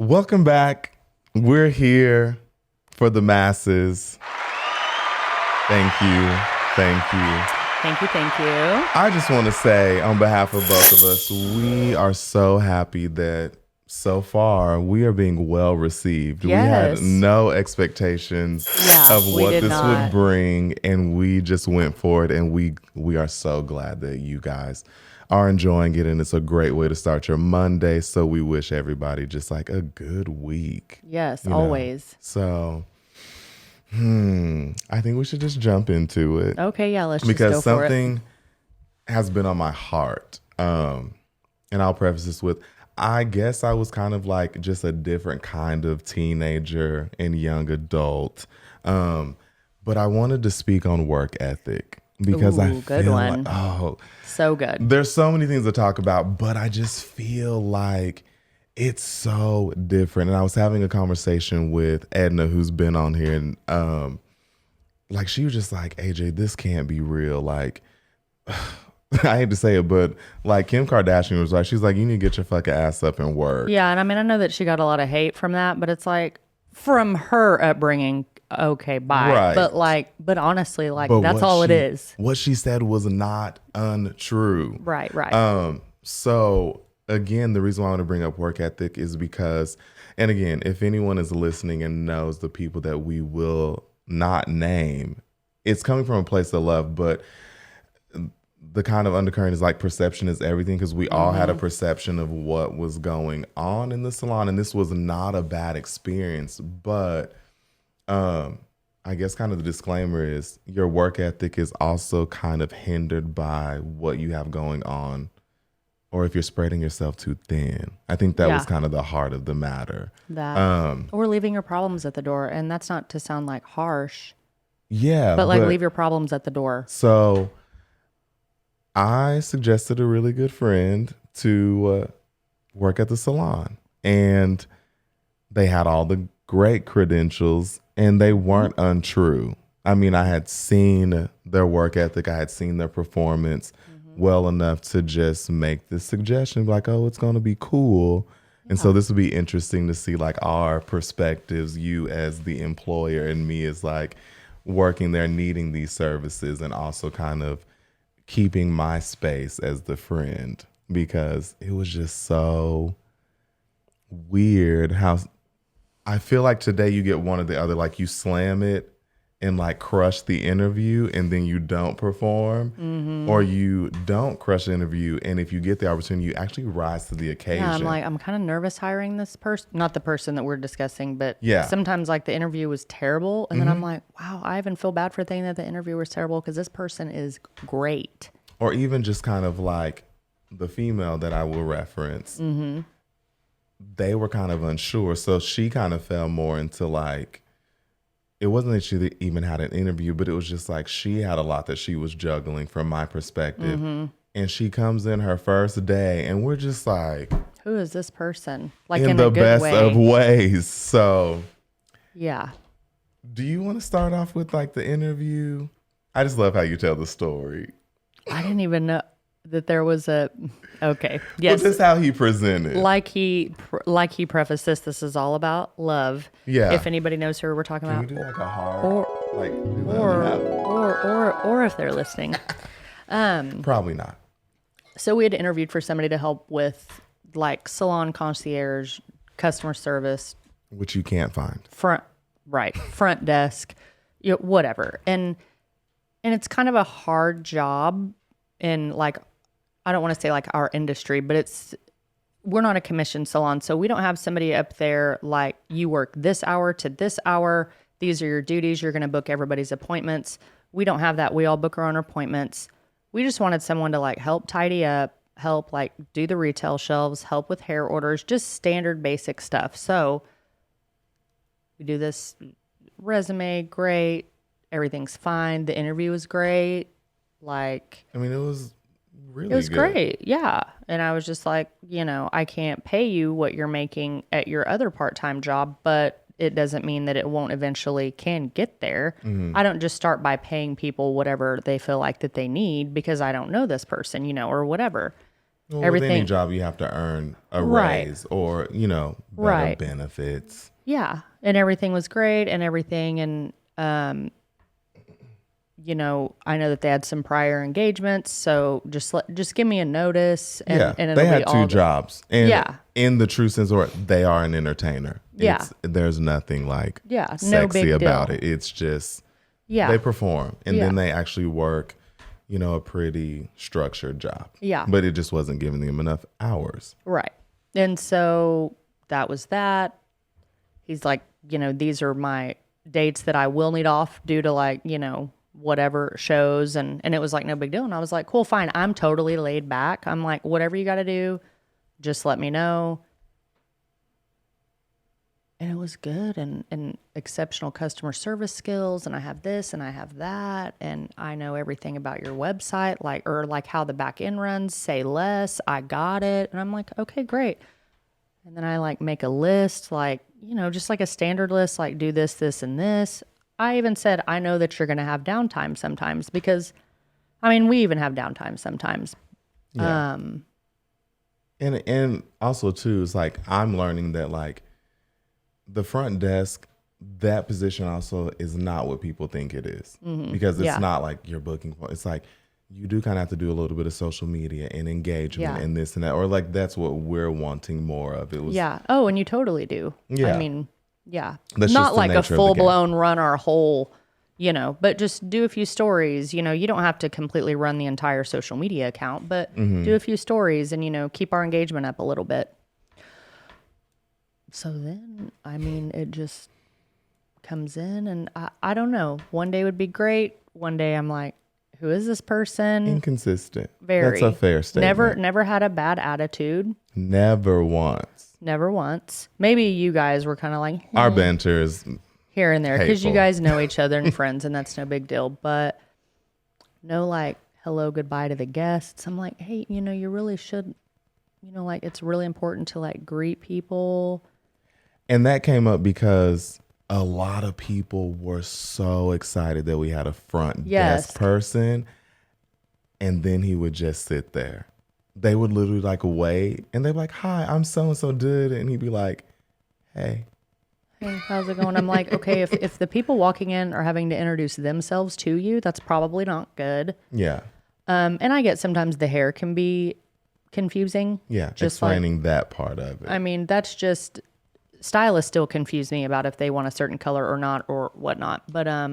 Welcome back. We're here for the masses. Thank you. Thank you. Thank you. Thank you. I just want to say on behalf of both of us, we are so happy that so far we are being well received. Yes. We had no expectations of what this would bring, and we just went for it, and we are so glad that you guys are enjoying it, and it's a great way to start your Monday. So we wish everybody just like a good week. Yes, always. So I think we should just jump into it. Okay, yeah, let's because just go for it. something has been on my heart. And I'll preface this with, I guess I was kind of like just a different kind of teenager and young adult. But I wanted to speak on work ethic because I feel like, so good. There's so many things to talk about, but I just feel like it's so different. And I was having a conversation with Edna, who's been on here, and like she was just like, AJ, this can't be real. Like, I hate to say it, but like Kim Kardashian was like, she's like, you need to get your fucking ass up and work. Yeah, and I mean, I know that she got a lot of hate from that, but it's like from her upbringing, okay, bye. Right. But honestly, like that's all it is. What she said was not untrue. Right, right. So again, the reason why I want to bring up work ethic is because, and again, if anyone is listening and knows the people that we will not name, it's coming from a place of love, but the kind of undercurrent is like perception is everything, because we all had a perception of what was going on in the salon, and this was not a bad experience. But I guess kind of the disclaimer is your work ethic is also kind of hindered by what you have going on, or if you're spreading yourself too thin. I think that was kind of the heart of the matter. Or leaving your problems at the door. And that's not to sound like harsh. Yeah. But like leave your problems at the door. So I suggested a really good friend to work at the salon, and they had all the great credentials, and they weren't untrue. I mean, I had seen their work ethic. I had seen their performance well enough to just make this suggestion, like, oh, it's going to be cool. And so this would be interesting to see like our perspectives, you as the employer and me as like working there, needing these services, and also kind of keeping my space as the friend, because it was just so weird how I feel like today you get one or the other, like you slam it and like crush the interview and then you don't perform, or you don't crush the interview, and if you get the opportunity, you actually rise to the occasion. Yeah, I'm like, I'm kind of nervous hiring this person, not the person that we're discussing, but Yeah. sometimes like the interview was terrible, and then I'm like, wow, I even feel bad for thinking that the interview was terrible because this person is great. Or even just kind of like the female that I will reference, they were kind of unsure, so she kind of fell more into like, it wasn't that she even had an interview, but it was just like she had a lot that she was juggling from my perspective. And she comes in her first day and we're just like, who is this person? Like in a the good best way. of ways. So Yeah. do you want to start off with like the interview? I just love how you tell the story. I didn't even know that there was a, okay. Yes. Well, just how he presented. Like he prefaced this is all about love. Yeah. If anybody knows who we're talking Can about. we do like a hard, or if they're listening. Probably not. So we had interviewed for somebody to help with like salon concierge, customer service, Which you can't find. front desk, whatever. And it's kind of a hard job in like, I don't want to say like our industry, but we're not a commission salon. So we don't have somebody up there like you work this hour to this hour. These are your duties. You're going to book everybody's appointments. We don't have that. We all book our own appointments. We just wanted someone to like help tidy up, help like do the retail shelves, help with hair orders, just standard basic stuff. So we do this resume, great. Everything's fine. The interview was great. Like, I mean, it was really it was good. great. Yeah. And I was just like, I can't pay you what you're making at your other part-time job, but it doesn't mean that it won't eventually can get there. I don't just start by paying people whatever they feel like that they need because I don't know this person, or whatever. Well, with any Everything. job, you have to earn a Right. raise or, better Right. benefits. Yeah. And everything was great and everything. And, I know that they had some prior engagements. So just give me a notice Yeah, and they it'll be had two all good. jobs. And Yeah. in the true sense of it, they are an entertainer. Yeah. There's nothing like Yeah. No sexy big about deal. it. It's just Yeah. they perform and Yeah. then they actually work, a pretty structured job. Yeah. But it just wasn't giving them enough hours. Right. And so that was that. He's like, these are my dates that I will need off due to like, whatever shows. And it was like, no big deal. And I was like, cool, fine. I'm totally laid back. I'm like, whatever you got to do, just let me know. And it was good and exceptional customer service skills. And I have this and I have that. And I know everything about your website, like how the back end runs, say less. I got it. And I'm like, okay, great. And then I like make a list, like, just like a standard list, like do this, this, and this. I even said, I know that you're going to have downtime sometimes because, we even have downtime sometimes. Yeah. And also too, it's like I'm learning that like the front desk, that position also is not what people think it is. Because it's Yeah. not like you're booking. It's like you do kind of have to do a little bit of social media and engagement Yeah. and this and that. Or like that's what we're wanting more of. It was Yeah. Oh, and you totally do. Yeah. Yeah. That's just Not the like a nature of the full game. blown run our whole, but just do a few stories. You don't have to completely run the entire social media account, but do a few stories and, keep our engagement up a little bit. So then, it just comes in and I don't know. One day would be great. One day I'm like, who is this person? Inconsistent. Very. That's a fair statement. Never had a bad attitude. Never once. Never once. Maybe you guys were kind of like Our banter is here and there because you hateful. guys know each other and friends, and that's no big deal. But no, like hello, goodbye to the guests. I'm like, hey, you really should, like it's really important to like greet people. And that came up because a lot of people were so excited that we had a front Yes. desk person. And then he would just sit there. They would literally like wait and they'd be like, hi, I'm so-and-so did. And he'd be like, hey. Hey, how's it going? I'm like, okay, if the people walking in are having to introduce themselves to you, that's probably not good. Yeah. And I get sometimes the hair can be confusing. Yeah. Just like, Explaining that part of it. that's just stylists still confuse me about if they want a certain color or not or whatnot. But I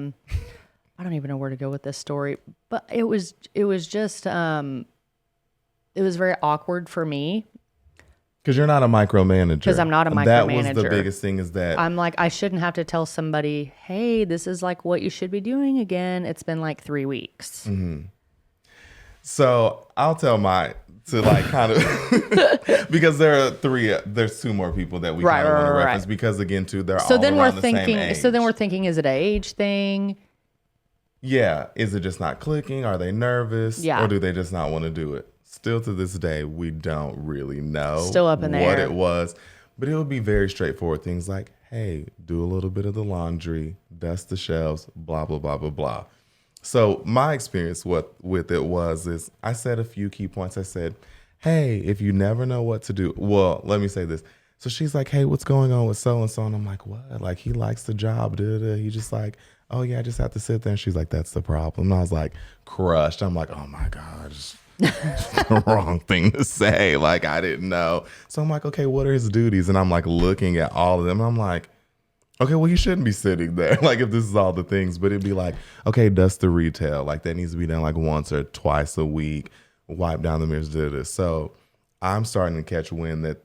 don't even know where to go with this story. But it was just it was very awkward for me. Because you're not a micromanager. Because I'm not a That was the micromanager. biggest thing is that I'm like, I shouldn't have to tell somebody, hey, this is like what you should be doing again. It's been like 3 weeks. So I'll tell mine to like kind of because there's 2 more people that we Right, kind of want to right, reference right. because again too they're So all then around we're the same thinking. age. So then we're thinking, is it an age thing? Yeah, is it just not clicking? Are they nervous? Yeah. Or do they just not want to do it? Still to this day, we don't really know Still up in the what air. it was. But it would be very straightforward things like, hey, do a little bit of the laundry, dust the shelves, blah, blah, blah, blah, blah. So my experience with it is I said a few key points. I said, hey, if you never know what to do, well, let me say this. So she's like, hey, what's going on with so-and-so? And I'm like, what? Like, he likes the job. He just like, oh, yeah, I just have to sit there. And she's like, that's the problem. And I was like, crushed. I'm like, oh, my gosh. The wrong thing to say. Like, I didn't know. So I'm like, okay, what are his duties? And I'm like looking at all of them. And I'm like, okay, well, you shouldn't be sitting there. Like, if this is all the things. But it'd be like, okay, dust the retail. Like, that needs to be done like once or twice a week. Wipe down the mirrors, do this. So I'm starting to catch wind that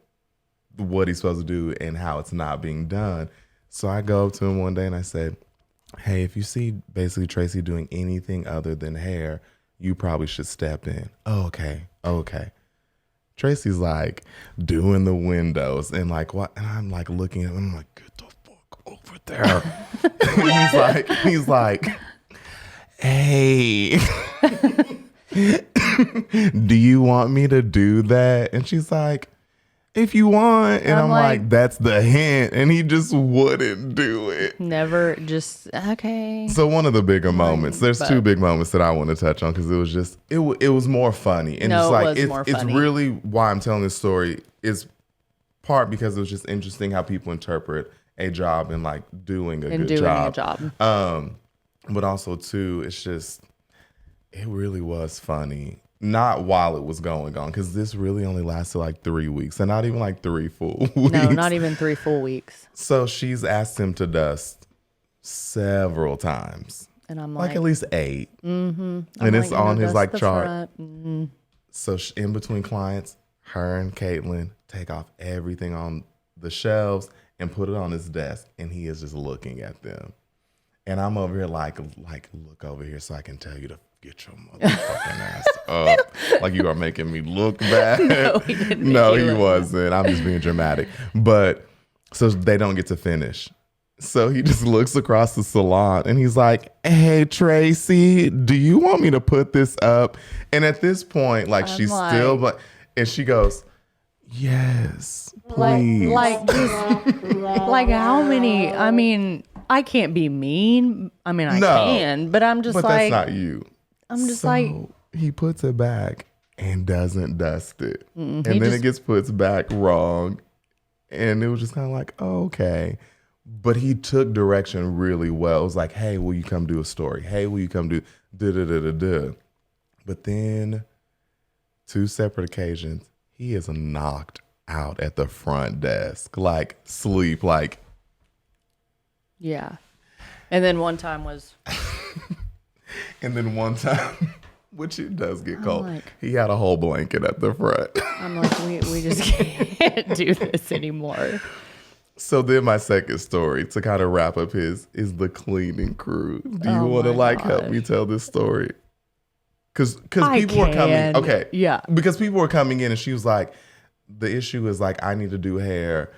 what he's supposed to do and how it's not being done. So I go up to him one day and I said, hey, if you see basically Tracy doing anything other than hair, you probably should step in. Oh, okay. Tracy's like doing the windows and like what? And I'm like looking at him. I'm like, get the fuck over there. And he's like, hey, do you want me to do that? And she's like, if you want. And I'm I'm like, that's the hint. And he just wouldn't do it. never just, okay. So one of the bigger moments, there's but- two big moments that I want to touch on because it was just, it was more funny. And No, just it like, was more it's funny. really why I'm telling this story is part because it was just interesting how people interpret a job and like doing a good job. But also too, it's just, it really was funny. Not while it was going on, because this really only lasted like 3 weeks, and not even like 3 full weeks. No, not even 3 full weeks. So she's asked him to dust several times, And I'm like like, at least 8. mm-hmm. And it's on his like chart. Mm-hmm. So in between clients, her and Caitlin take off everything on the shelves and put it on his desk, and he is just looking at them. And I'm over here like look over here so I can tell you to get your motherfucking ass up. Like you are making me look bad. No, he didn't. No, he wasn't. I'm just being dramatic. But so they don't get to finish. So he just looks across the salon and he's like, hey, Tracy, do you want me to put this up? And at this point, like I'm she's like- still, but and she goes, yes, please. Like just, like how many, I mean, I can't be mean. I mean, I No, can, but I'm just but like, that's not you. I'm just So like, he puts it back and doesn't dust it. And then just- it gets put back wrong. And it was just kind of like, oh, okay. But he took direction really well. It was like, hey, will you come do a story? Hey, will you come do da-da-da-da-da? But then 2 separate occasions, he is knocked out at the front desk. Like sleep, like. yeah. And then one time was, And then one time, which it does get cold, like- he had a whole blanket at the front. I'm like, we just can't do this anymore. So then my second story to kind of wrap up is the cleaning crew. Do you Oh want to my like help gosh. me tell this story? Because I people were coming. can. Okay. Yeah. Because people were coming in and she was like, the issue is like, I need to do hair.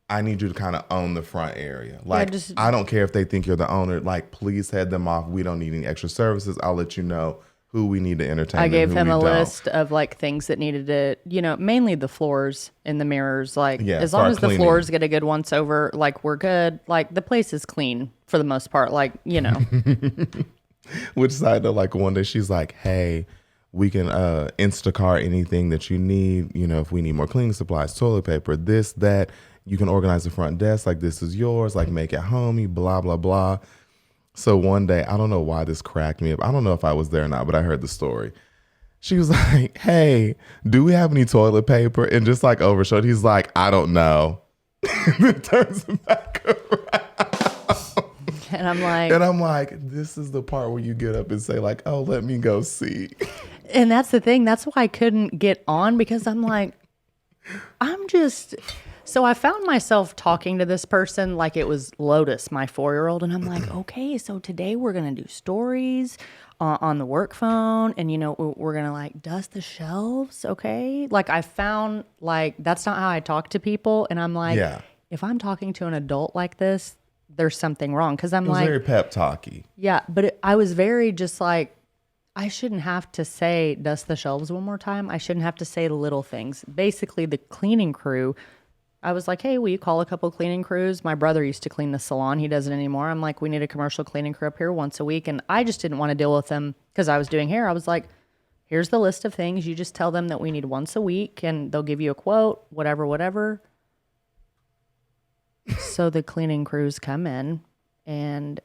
I need you to kind of own the front area. Like, just- I don't care if they think you're the owner. Like, please head them off. We don't need any extra services. I'll let you know who we need to entertain. I and gave who him we a don't. list of like things that needed to, mainly the floors and the mirrors. Like Yeah, as long start as cleaning. the floors get a good once over, like we're good. Like the place is clean for the most part. Like, Which side though, like one day she's like, hey, we can Instacart anything that you need. If we need more cleaning supplies, toilet paper, this, that, you can organize the front desk. Like this is yours, like make it homey, blah, blah, blah. So one day, I don't know why this cracked me up. I don't know if I was there or not, but I heard the story. She was like, hey, do we have any toilet paper? And just like overshowed, he's like, I don't know. And then turns him back around. and I'm like, this is the part where you get up and say like, oh, let me go see. and that's the thing. That's why I couldn't get on because I'm like, so I found myself talking to this person like it was Lotus, my 4-year-old. And I'm like, okay, so today we're going to do stories on the work phone. And, we're going to like dust the shelves. Okay. Like I found like, that's not how I talk to people. And I'm like, Yeah. if I'm talking to an adult like this, there's something wrong. Cause I'm It was like, very pep talky. yeah, but I was very just like, I shouldn't have to say dust the shelves one more time. I shouldn't have to say the little things. Basically, the cleaning crew, I was like, hey, will you call a couple cleaning crews? My brother used to clean the salon. He doesn't anymore. I'm like, we need a commercial cleaning crew up here once a week. And I just didn't want to deal with them because I was doing hair. I was like, here's the list of things. You just tell them that we need once a week and they'll give you a quote, whatever, whatever. So the cleaning crews come in and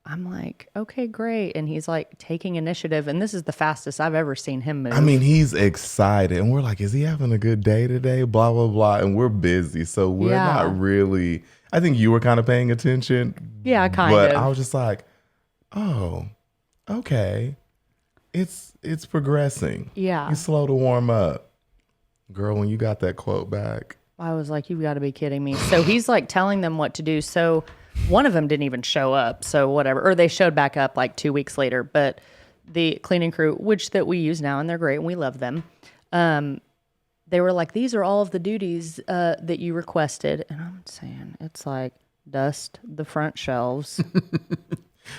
I'm like, okay, great. And he's like taking initiative. And this is the fastest I've ever seen him move. I mean, he's excited. And we're like, is he having a good day today? Blah, blah, blah. And we're busy. So we're Yeah. not really, I think you were kind of paying attention. Yeah, kind but of. I was just like, oh, okay. It's progressing. Yeah. He's slow to warm up. Girl, when you got that quote back. I was like, you've got to be kidding me. So he's like telling them what to do. So one of them didn't even show up. So whatever. Or they showed back up like 2 weeks later. But the cleaning crew, which that we use now and they're great and we love them. They were like, these are all of the duties that you requested. And I'm saying, it's like dust the front shelves,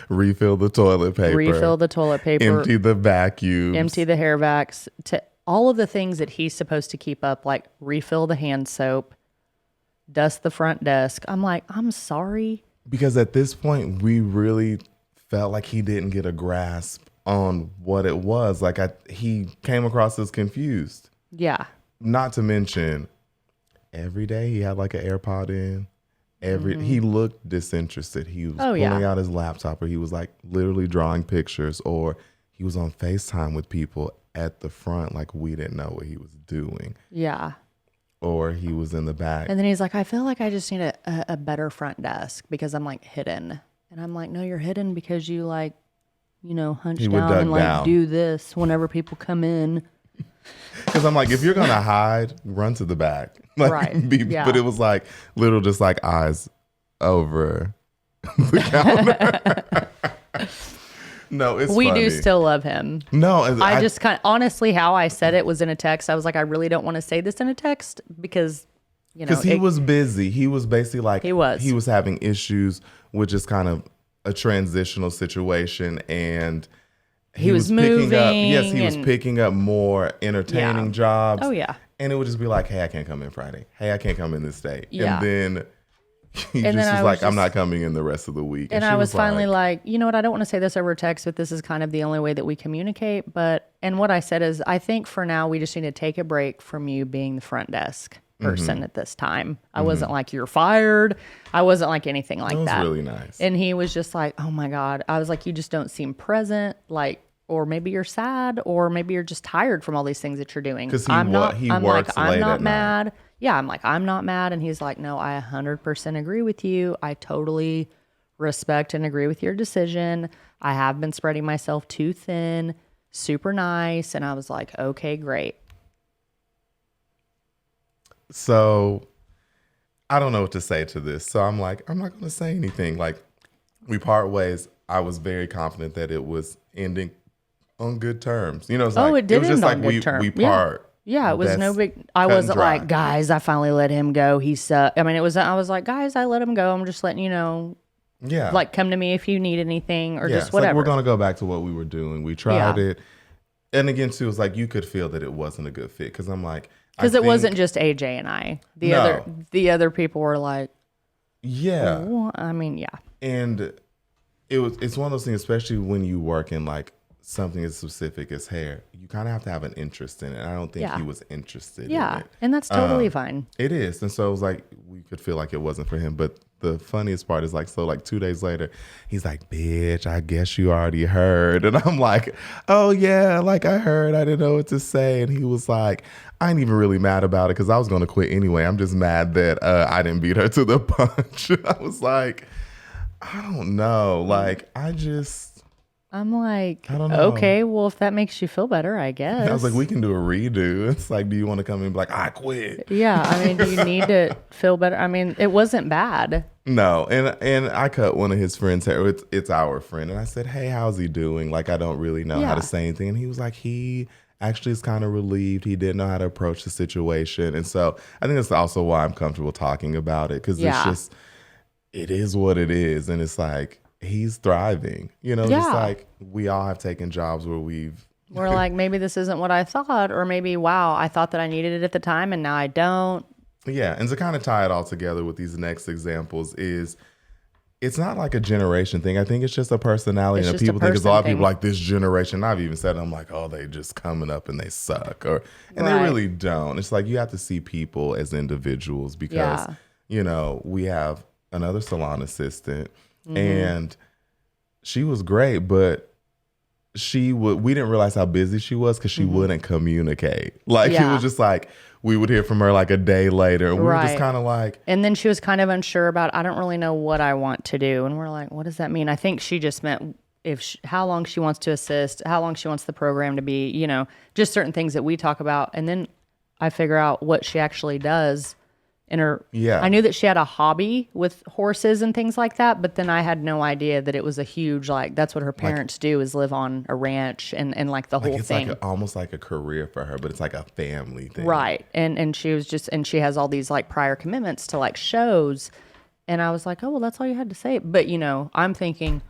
Refill the toilet paper. refill the toilet paper, Empty the vacuums. empty the hair vacs. all of the things that he's supposed to keep up, like refill the hand soap, dust the front desk. I'm like, I'm sorry. Because at this point, we really felt like he didn't get a grasp on what it was. Like he came across as confused. Yeah. Not to mention, every day he had like an AirPod in. He looked disinterested. He was pulling out his laptop, or he was like literally drawing pictures, or he was on FaceTime with people at the front, like we didn't know what he was doing. Yeah. Or he was in the back. And then he's like, I feel like I just need a better front desk because I'm like hidden. And I'm like, no, you're hidden because you like, hunch down and like do this whenever people come in. Because I'm like, if you're gonna hide, run to the back. Like, right. But it was like little, just like eyes over the counter. No, it's we funny. do still love him. No, I just kind of, honestly, how I said it was in a text. I was like, I really don't want to say this in a text because, he was busy. He was basically like he was having issues with just kind of a transitional situation, and he was moving. He was picking up more entertaining jobs. Oh yeah. And it would just be like, hey, I can't come in Friday. Hey, I can't come in this day. Yeah. And then he was like, I'm not coming in the rest of the week. And I was finally like, you know what? I don't want to say this over text, but this is kind of the only way that we communicate. And what I said is, I think for now, we just need to take a break from you being the front desk person at this time. I wasn't like, you're fired. I wasn't like anything like that. It was really nice. And he was just like, oh my God. I was like, you just don't seem present. Like, or maybe you're sad, or maybe you're just tired from all these things that you're doing. Because I'm not mad. Yeah, I'm like, I'm not mad. And he's like, no, I 100% agree with you. I totally respect and agree with your decision. I have been spreading myself too thin. Super nice. And I was like, okay, great. So I don't know what to say to this. So I'm like, I'm not going to say anything. Like, we part ways. I was very confident that it was ending on good terms. It's like, it did it was just end like on good terms. We part. Yeah, it was no big. I wasn't like, guys, I finally let him go. He sucked. I mean, I was like, guys, I let him go. I'm just letting you know. Yeah. Like, come to me if you need anything, or just it's whatever. Like, we're gonna go back to what we were doing. We tried it, and again, too, it's like you could feel that it wasn't a good fit, because I'm like, because it wasn't just AJ and I. The other people were like, yeah. Oh, I mean, yeah. And it's one of those things, especially when you work in like something as specific as hair, you kind of have to have an interest in it. I don't think he was interested in it. And that's totally fine. It is. And so it was like, we could feel like it wasn't for him. But the funniest part is like, so like 2 days later, he's like, bitch, I guess you already heard. And I'm like, oh yeah, like I heard, I didn't know what to say. And he was like, I ain't even really mad about it because I was going to quit anyway. I'm just mad that I didn't beat her to the punch. I was like, I don't know. Like, I'm like, I don't know. Okay, well, if that makes you feel better, I guess. I was like, we can do a redo. It's like, do you want to come in and be like, I quit? Yeah, I mean, do you need to feel better? I mean, it wasn't bad. No, and I cut one of his friends' hair. It's our friend. And I said, hey, how's he doing? Like, I don't really know how to say anything. And he was like, he actually is kind of relieved. He didn't know how to approach the situation. And so I think that's also why I'm comfortable talking about it, because it's just, it is what it is. And it's like, he's thriving, just like we all have taken jobs where we're like, maybe this isn't what I thought, or maybe, wow, I thought that I needed it at the time and now I don't. Yeah. And to kind of tie it all together with these next examples is, it's not like a generation thing. I think it's just a personality. And people think, because a lot of people like this generation, I've even said, I'm like, oh, they just coming up and they suck, and they really don't. It's like, you have to see people as individuals, because, we have another salon assistant. And she was great, but we didn't realize how busy she was because she wouldn't communicate. Like, it was just like, we would hear from her like a day later, and we were just kind of like. And then she was kind of unsure about, I don't really know what I want to do. And we're like, what does that mean? I think she just meant how long she wants to assist, how long she wants the program to be, just certain things that we talk about. And then I figure out what she actually does. I knew that she had a hobby with horses and things like that, but then I had no idea that it was a huge, like, that's what her parents do, is live on a ranch and like the whole thing. It's like almost like a career for her, but it's like a family thing. Right. And she was and she has all these like prior commitments to like shows. And I was like, oh, well, that's all you had to say. But, I'm thinking,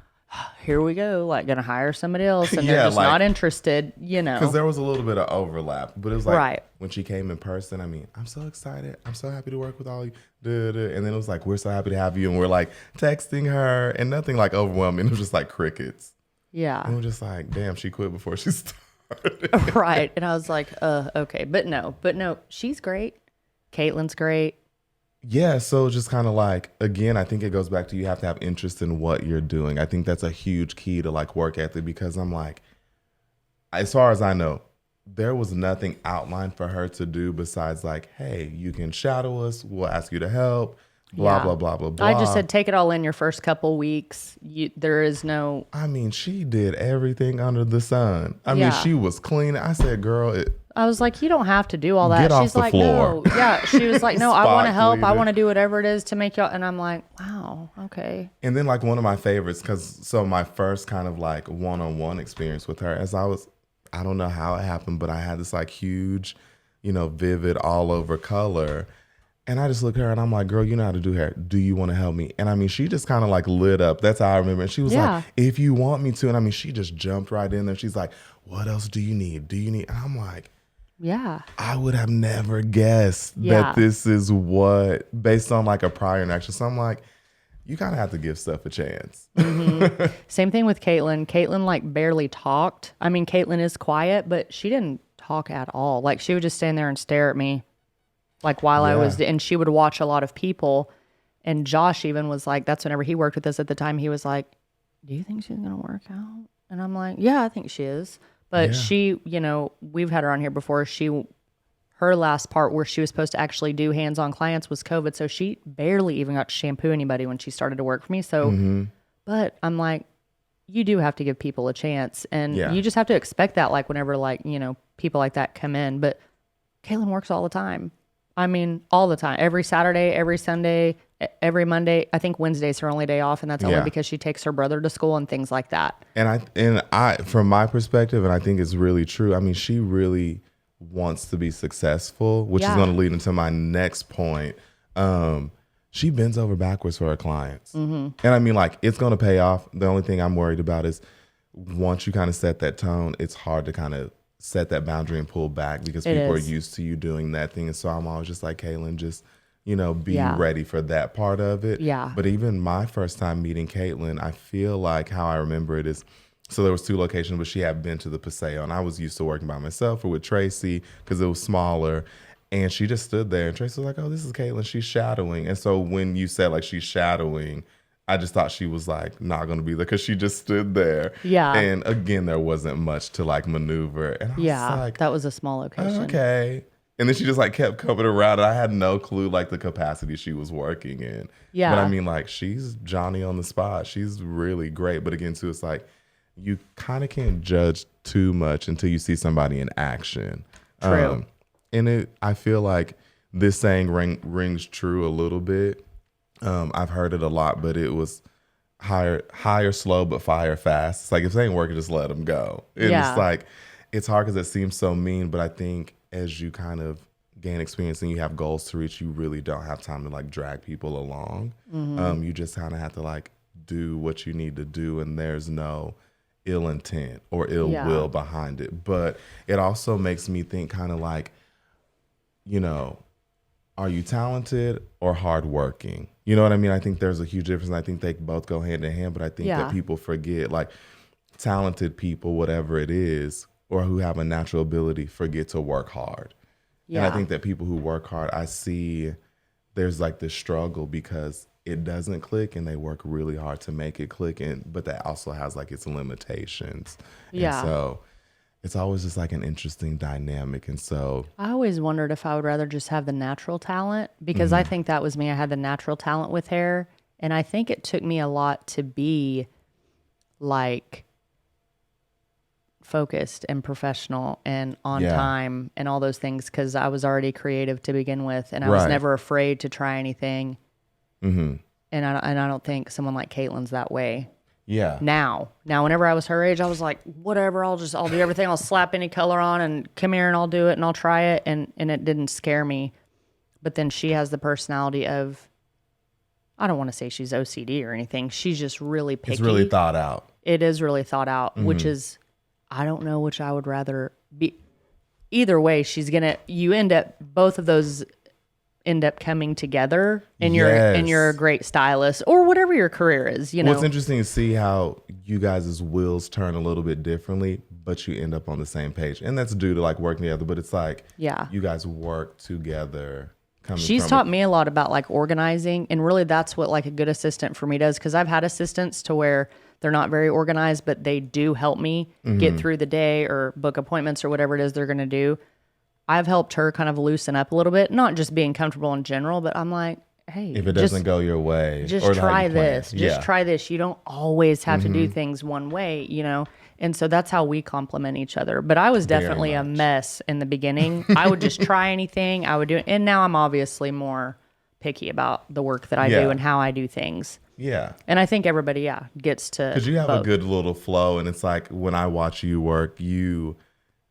here we go, like gonna hire somebody else, and they're Yeah, just not like, interested, because there was a little bit of overlap, but it was like Right. when she came in person. I mean, I'm so excited. I'm so happy to work with all you. Duh, duh. And then it was like, we're so happy to have you, and we're like texting her, and nothing like overwhelming. It was just like crickets, and Yeah. we're just like, damn, she quit before she started. Right. And I was like, okay. But no, she's great. Caitlin's great. Yeah, so just kind of like, again, I think it goes back to you have to have interest in what you're doing. I think that's a huge key to like work ethic, because I'm like, as far as I know, there was nothing outlined for her to do besides like, hey, you can shadow us, we'll ask you to help, blah, Yeah. blah, blah, blah, I just blah. said take it all in your first couple weeks. There is no. I mean, she did everything under the sun. I mean, Yeah. she was clean. I said, girl, I was like, you don't have to do all that. Get off She's the like, floor. no. Yeah. She was like, no, I want to Spot help. I cleaning. want to do whatever it is to make y'all. And I'm like, wow, okay. And then like one of my favorites, because so my first kind of like one-on-one experience with her, as I don't know how it happened, but I had this like huge, vivid all over color. And I just looked at her and I'm like, girl, you know how to do hair. Do you want to help me? And I mean, she just kind of like lit up. That's how I remember. And she was Yeah. like, if you want me to. And I mean, she just jumped right in there. She's like, what else do you need? Do you need? And I'm like, Yeah. I would have never guessed Yeah. that this is what, based on like a prior interaction. So I'm like, you kind of have to give stuff a chance. Same thing with Caitlin. Caitlin like barely talked. I mean, Caitlin is quiet, but she didn't talk at all. Like she would just stand there and stare at me, like while I was, Yeah. and she would watch a lot of people. And Josh even was like, that's whenever he worked with us at the time. He was like, "Do you think she's gonna work out?" And I'm like, "Yeah, I think she is." But Yeah. she, we've had her on here before. Her last part where she was supposed to actually do hands-on clients was COVID, so she barely even got to shampoo anybody when she started to work for me. So, Mm-hmm. but I'm like, you do have to give people a chance, and Yeah. you just have to expect that. Like whenever people like that come in, but Caitlin works all the time. I mean, all the time. Every Saturday, every Sunday, every Monday. I think Wednesday's her only day off, and that's only Yeah. because she takes her brother to school and things like that. And I, from my perspective, and I think it's really true. I mean, she really wants to be successful, which is Yeah. going to lead into my next point. She bends over backwards for her clients, Mm-hmm. and I mean, like, it's going to pay off. The only thing I'm worried about is once you kind of set that tone, it's hard to kind of set that boundary and pull back, because It people is. are used to you doing that thing. And so I'm always just like, Caitlin, just be Yeah. ready for that part of it. Yeah. But even my first time meeting Caitlin, I feel like how I remember it is, so there was 2 locations, but she had been to the Paseo, and I was used to working by myself or with Tracy because it was smaller. And she just stood there, and Tracy was like, "Oh, this is Caitlin. She's shadowing." And so when you said like she's shadowing, I just thought she was like not going to be there because she just stood there. Yeah. And again, there wasn't much to like maneuver. And I Yeah, was like, that was a small location. "Oh, okay." And then she just like kept coming around, and I had no clue like the capacity she was working in. Yeah. But I mean, like, she's Johnny on the spot. She's really great. But again, too, it's like you kind of can't judge too much until you see somebody in action. True. And I feel like this saying rings true a little bit. I've heard it a lot, but it was hire slow, but fire fast. It's like, if they ain't working, just let them go. And Yeah. it's like, it's hard because it seems so mean, but I think as you kind of gain experience and you have goals to reach, you really don't have time to like drag people along. You just kind of have to like do what you need to do, and there's no ill intent or ill Yeah. will behind it. But it also makes me think kind of like, are you talented or hardworking? You know what I mean? I think there's a huge difference. And I think they both go hand in hand, but I think Yeah. that people forget, like, talented people, whatever it is, or who have a natural ability, forget to work hard. Yeah. And I think that people who work hard, I see there's like this struggle because it doesn't click, and they work really hard to make it click. But that also has like its limitations. Yeah. And so it's always just like an interesting dynamic. And so, I always wondered if I would rather just have the natural talent, because I think that was me. I had the natural talent with hair, and I think it took me a lot to be like focused and professional and on Yeah. time and all those things, because I was already creative to begin with, and I was Right. never afraid to try anything. mhm. And I don't think someone like Caitlin's that way. Yeah. Now, whenever I was her age, I was like, whatever, I'll do everything. I'll slap any color on and come here and I'll do it and I'll try it. And it didn't scare me. But then she has the personality of, I don't want to say she's OCD or anything. She's just really picky. It's really thought out. It is really thought out, which is, I don't know which I would rather be. Either way, you end up, both of those end up coming together, and you're a great stylist or whatever your career is, you know. Well, it's interesting to see how you guys' wheels turn a little bit differently, but you end up on the same page. And that's due to like working together, but it's like, you guys work together. She's taught me a lot about like organizing, and really that's what like a good assistant for me does, because I've had assistants to where they're not very organized, but they do help me get through the day or book appointments or whatever it is they're going to do. I've helped her kind of loosen up a little bit, not just being comfortable in general, but I'm like, hey, if it doesn't go your way, just try this. Just try this. You don't always have to do things one way, you know? And so that's how we complement each other. But I was definitely a mess in the beginning. I would just try anything. I would do it. And now I'm obviously more picky about the work that I do and how I do things. Yeah. And I think everybody, gets to. Because you have a good little flow. And it's like when I watch you work, you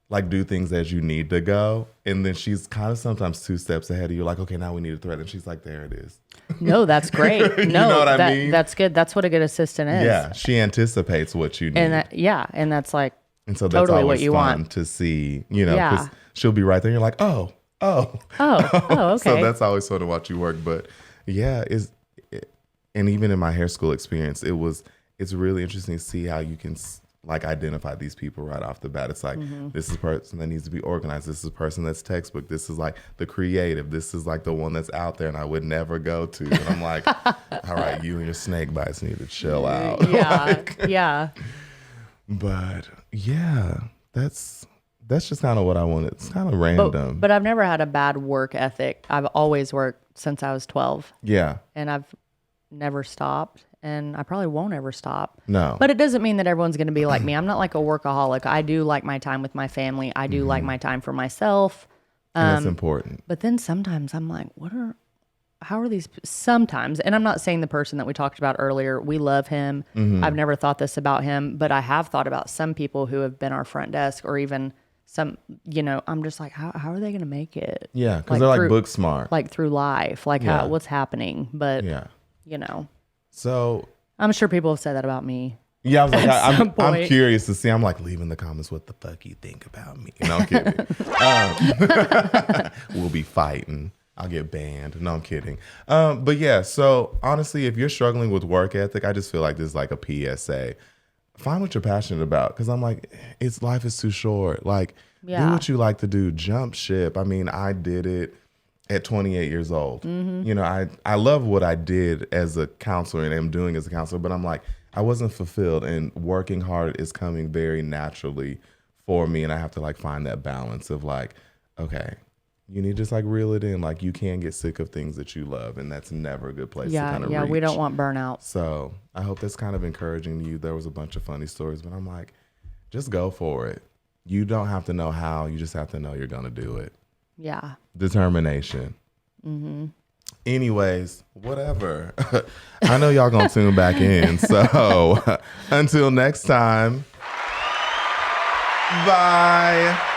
like do things as you need to go. And then she's kind of sometimes 2 steps ahead of you. Like, okay, now we need a thread. And she's like, there it is. No, that's great. No, you know what I mean? That's good. That's what a good assistant is. Yeah. She anticipates what you need. And and that's like and so that's totally always what you fun want to see, you know, because she'll be right there. And you're like, oh, okay. So that's always fun to watch you work. But yeah, and even in my hair school experience, it's really interesting to see how you can like identify these people right off the bat. It's like, this is a person that needs to be organized. This is a person that's textbook. This is like the creative. This is like the one that's out there and I would never go to. And I'm like, all right, you and your snake bites need to chill out. Yeah. But yeah, that's just kind of what I wanted. It's kind of random. But I've never had a bad work ethic. I've always worked since I was 12. Yeah. And I've never stopped. And I probably won't ever stop. No. But it doesn't mean that everyone's going to be like me. I'm not like a workaholic. I do like my time with my family. I do like my time for myself. And that's important. But then sometimes I'm like, how are these? Sometimes, and I'm not saying the person that we talked about earlier, we love him. I've never thought this about him, but I have thought about some people who have been our front desk or even some, you know, I'm just like, how are they going to make it? Yeah. Because they're like book smart. Like through life, like what's happening. But, you know. So I'm sure people have said that about me. Yeah, I was like, I'm curious to see. I'm like, leave in the comments what the fuck you think about me. No, I'm kidding. We'll be fighting. I'll get banned. No, I'm kidding. But yeah, so honestly, if you're struggling with work ethic, I just feel like this is like a PSA. Find what you're passionate about, because I'm like, life is too short. Like, do what you like to do. Jump ship. I mean, I did it at 28 years old. You know, I love what I did as a counselor and am doing as a counselor, but I'm like, I wasn't fulfilled, and working hard is coming very naturally for me. And I have to like find that balance of like, okay, you need to just like reel it in. Like, you can get sick of things that you love, and that's never a good place to kind of reach. Yeah, we don't want burnout. So I hope that's kind of encouraging to you. There was a bunch of funny stories, but I'm like, just go for it. You don't have to know how, you just have to know you're going to do it. Yeah. Determination. Anyways, whatever. I know y'all gonna tune back in. So until next time, bye.